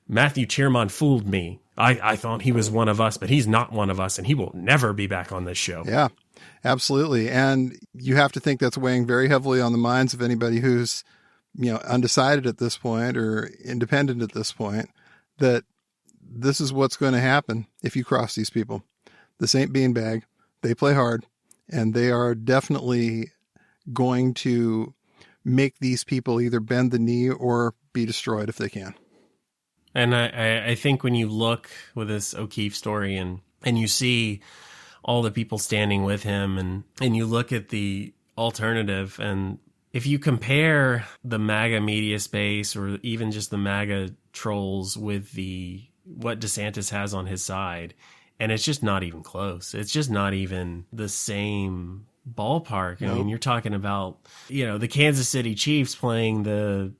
[SPEAKER 2] Matthew Tiermont fooled me. I thought he was one of us, but he's not one of us, and he will never be back on this show.
[SPEAKER 1] Yeah, absolutely. And you have to think that's weighing very heavily on the minds of anybody who's, undecided at this point or independent at this point, that this is what's going to happen if you cross these people. This ain't beanbag. They play hard, and they are definitely going to make these people either bend the knee or be destroyed if they can.
[SPEAKER 2] And I think when you look with this O'Keefe story and you see all the people standing with him and you look at the alternative, and if you compare the MAGA media space or even just the MAGA trolls with what DeSantis has on his side, and it's just not even close. It's just not even the same ballpark. Nope. I mean, you're talking about, the Kansas City Chiefs playing the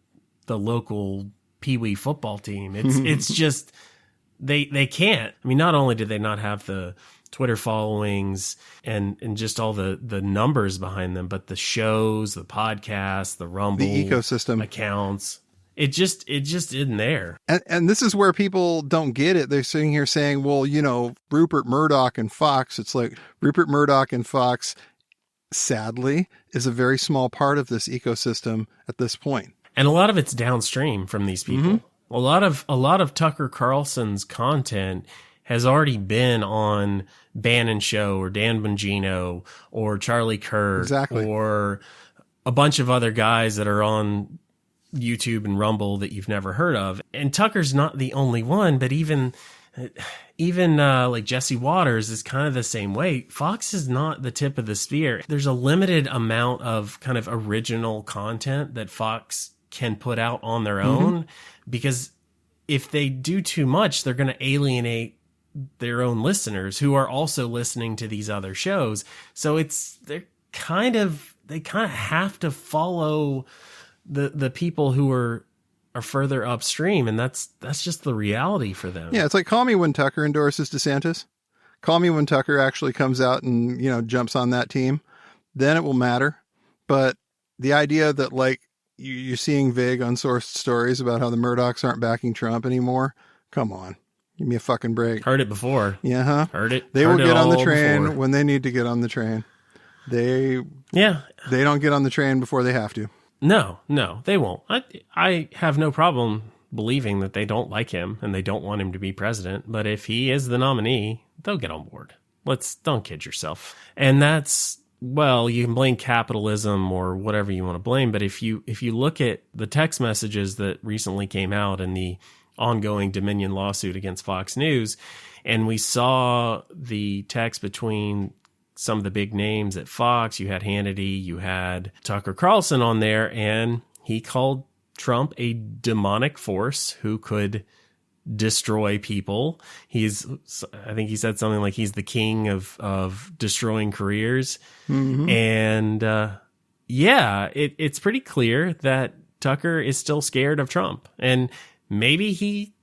[SPEAKER 2] local Pee-wee football team. It's just, they can't. I mean, not only did they not have the Twitter followings and just all the numbers behind them, but the shows, the podcasts, the Rumble,
[SPEAKER 1] the ecosystem
[SPEAKER 2] accounts, it just isn't there.
[SPEAKER 1] And this is where people don't get it. They're sitting here saying, well, Rupert Murdoch and Fox. It's like Rupert Murdoch and Fox, sadly, is a very small part of this ecosystem at this point.
[SPEAKER 2] And a lot of it's downstream from these people. A lot of Tucker Carlson's content has already been on Bannon Show or Dan Bongino or Charlie Kirk or a bunch of other guys that are on YouTube and Rumble that you've never heard of. And Tucker's not the only one, but even like Jesse Waters is kind of the same way. Fox is not the tip of the spear. There's a limited amount of kind of original content that Fox can put out on their own, because if they do too much, they're going to alienate their own listeners who are also listening to these other shows. So they kind of have to follow the people who are further upstream, and that's just the reality for them.
[SPEAKER 1] Yeah, it's like, call me when Tucker endorses DeSantis. Call me when Tucker actually comes out and, jumps on that team. Then it will matter. But the idea that, like, you're seeing vague, unsourced stories about how the Murdochs aren't backing Trump anymore. Come on. Give me a fucking break.
[SPEAKER 2] Heard it before.
[SPEAKER 1] Yeah, huh?
[SPEAKER 2] Heard it.
[SPEAKER 1] They will get on the train
[SPEAKER 2] before.
[SPEAKER 1] when they need to get on the train. They don't get on the train before they have to.
[SPEAKER 2] No, they won't. I have no problem believing that they don't like him and they don't want him to be president. But if he is the nominee, they'll get on board. Don't kid yourself. And that's, well, you can blame capitalism or whatever you want to blame. But if you look at the text messages that recently came out in the ongoing Dominion lawsuit against Fox News, and we saw the text between some of the big names at Fox. You had Hannity, you had Tucker Carlson on there, and he called Trump a demonic force who could destroy people. I think he said something like he's the king of destroying careers. Mm-hmm. And it's pretty clear that Tucker is still scared of Trump, and maybe he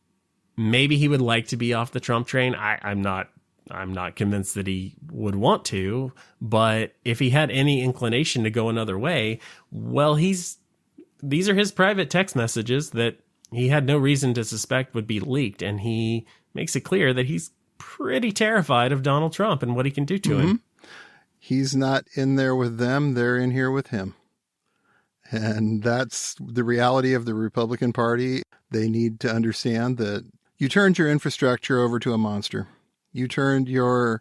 [SPEAKER 2] would like to be off the Trump train. I'm not convinced that he would want to, but if he had any inclination to go another way, well, these are his private text messages that he had no reason to suspect would be leaked, and he makes it clear that he's pretty terrified of Donald Trump and what he can do to him.
[SPEAKER 1] He's not in there with them, they're in here with him. And that's the reality of the Republican Party. They need to understand that you turned your infrastructure over to a monster. You turned your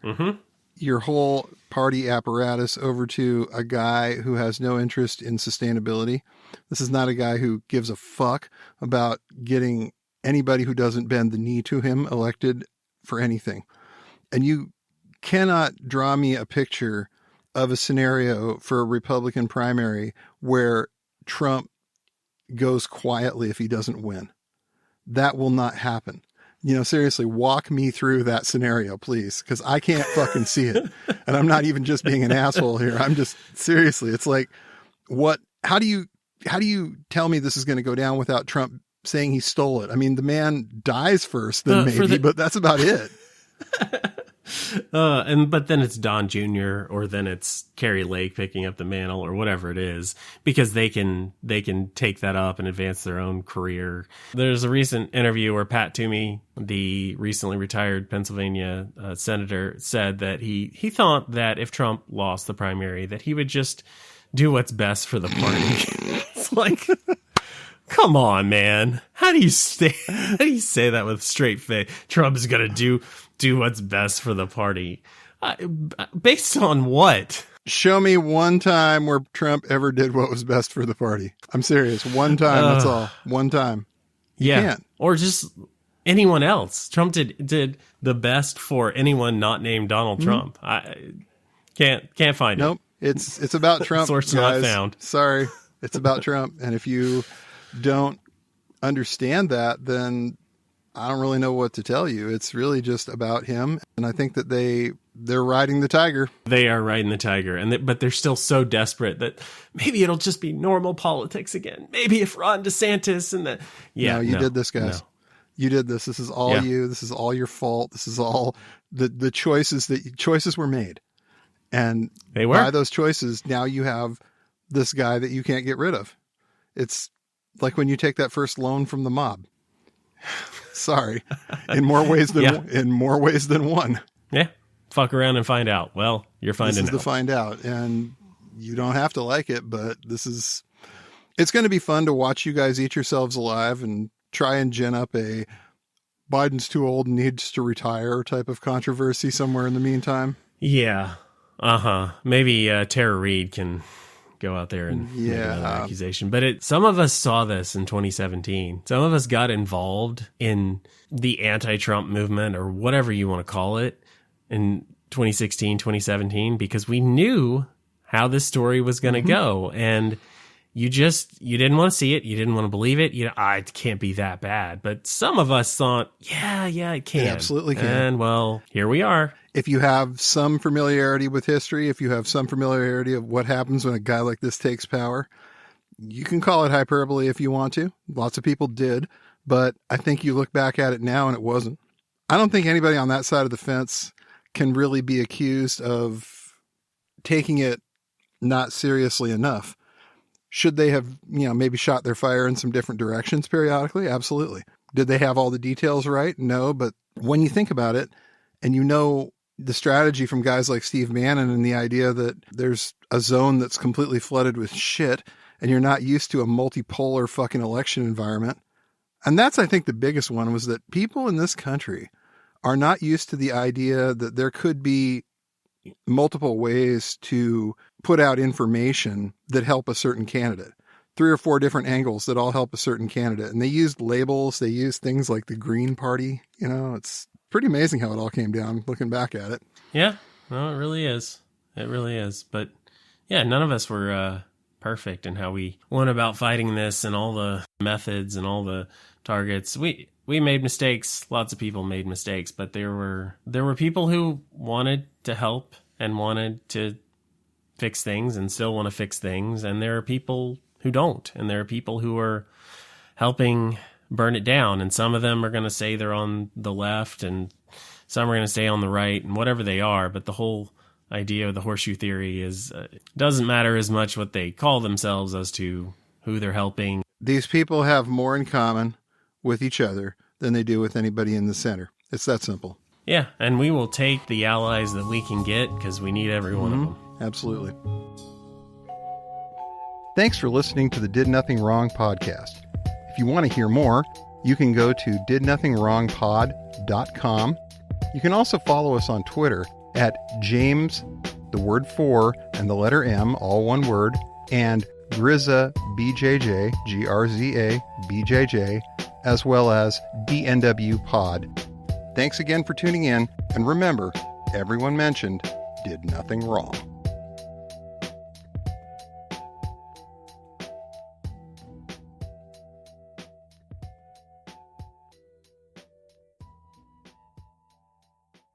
[SPEAKER 1] whole party apparatus over to a guy who has no interest in sustainability. This is not a guy who gives a fuck about getting anybody who doesn't bend the knee to him elected for anything. And you cannot draw me a picture of a scenario for a Republican primary where Trump goes quietly if he doesn't win. That will not happen. Seriously, walk me through that scenario, please, because I can't fucking see it. And I'm not even just being an asshole here. I'm just, seriously, it's like, how do you tell me this is going to go down without Trump saying he stole it? I mean, the man dies first, then but that's about it.
[SPEAKER 2] But then it's Don Jr. or then it's Carrie Lake picking up the mantle or whatever it is, because they can take that up and advance their own career. There's a recent interview where Pat Toomey, the recently retired Pennsylvania senator, said that he thought that if Trump lost the primary, that he would just do what's best for the party. It's like, come on, man. How do you say that with a straight face? Trump is going to do what's best for the party. Based on what?
[SPEAKER 1] Show me one time where Trump ever did what was best for the party. I'm serious. One time. That's all. One time. You can't.
[SPEAKER 2] Or just anyone else. Trump did the best for anyone not named Donald Trump. I can't find it.
[SPEAKER 1] Nope. It's about Trump.
[SPEAKER 2] Source
[SPEAKER 1] guys.
[SPEAKER 2] not found.
[SPEAKER 1] Sorry. It's about Trump. And if you don't understand that, then I don't really know what to tell you. It's really just about him. And I think that they're riding the tiger.
[SPEAKER 2] They are riding the tiger. But they're still so desperate that maybe it'll just be normal politics again. Maybe if Ron DeSantis and the... Yeah,
[SPEAKER 1] no, you did this, guys.
[SPEAKER 2] No.
[SPEAKER 1] You did this. This is all you. This is all your fault. This is all the choices were made. And
[SPEAKER 2] they were.
[SPEAKER 1] By those choices, now you have this guy that you can't get rid of. It's like when you take that first loan from the mob. Sorry. In more ways than one.
[SPEAKER 2] Yeah. Fuck around and find out. Well, you're finding out.
[SPEAKER 1] This is the find out. And you don't have to like it, but it's going to be fun to watch you guys eat yourselves alive and try and gin up a Biden's too old and needs to retire type of controversy somewhere in the meantime.
[SPEAKER 2] Yeah. Maybe Tara Reid can go out there and make another accusation. But some of us saw this in 2017. Some of us got involved in the anti-Trump movement or whatever you want to call it in 2016, 2017, because we knew how this story was going to go. And you didn't want to see it. You didn't want to believe it. It can't be that bad. But some of us thought, yeah, it can.
[SPEAKER 1] It absolutely can.
[SPEAKER 2] And well, here we are.
[SPEAKER 1] If you have some familiarity with history, if you have some familiarity of what happens when a guy like this takes power, You can call it hyperbole if you want to. Lots of people did, but I think you look back at it now and it wasn't. I don't think anybody on that side of the fence can really be accused of taking it not seriously enough. Should they have, maybe shot their fire in some different directions periodically? Absolutely. Did they have all the details right? No, but when you think about it and the strategy from guys like Steve Bannon and the idea that there's a zone that's completely flooded with shit and you're not used to a multipolar fucking election environment. And that's, I think, the biggest one was that people in this country are not used to the idea that there could be multiple ways to put out information that help a certain candidate. 3 or 4 different angles that all help a certain candidate. And they used labels. They used things like the Green Party. It's pretty amazing how it all came down looking back at it.
[SPEAKER 2] Yeah, no, it really is. It really is. But yeah, none of us were perfect in how we went about fighting this and all the methods and all the targets. We made mistakes. Lots of people made mistakes, but there were people who wanted to help and wanted to fix things and still want to fix things. And there are people who don't. And there are people who are helping burn it down. And some of them are going to say they're on the left and some are going to stay on the right and whatever they are. But the whole idea of the horseshoe theory is doesn't matter as much what they call themselves as to who they're helping.
[SPEAKER 1] These people have more in common with each other than they do with anybody in the center. It's that simple.
[SPEAKER 2] Yeah, and we will take the allies that we can get because we need every one of them.
[SPEAKER 1] Absolutely. Thanks for listening to the Did Nothing Wrong podcast. If you want to hear more, you can go to didnothingwrongpod.com. You can also follow us on Twitter at James, the word 4, and the letter M, all one word, and Grizza BJJ, Grza BJJ, as well as DNW Pod. Thanks again for tuning in, and remember, everyone mentioned did nothing wrong.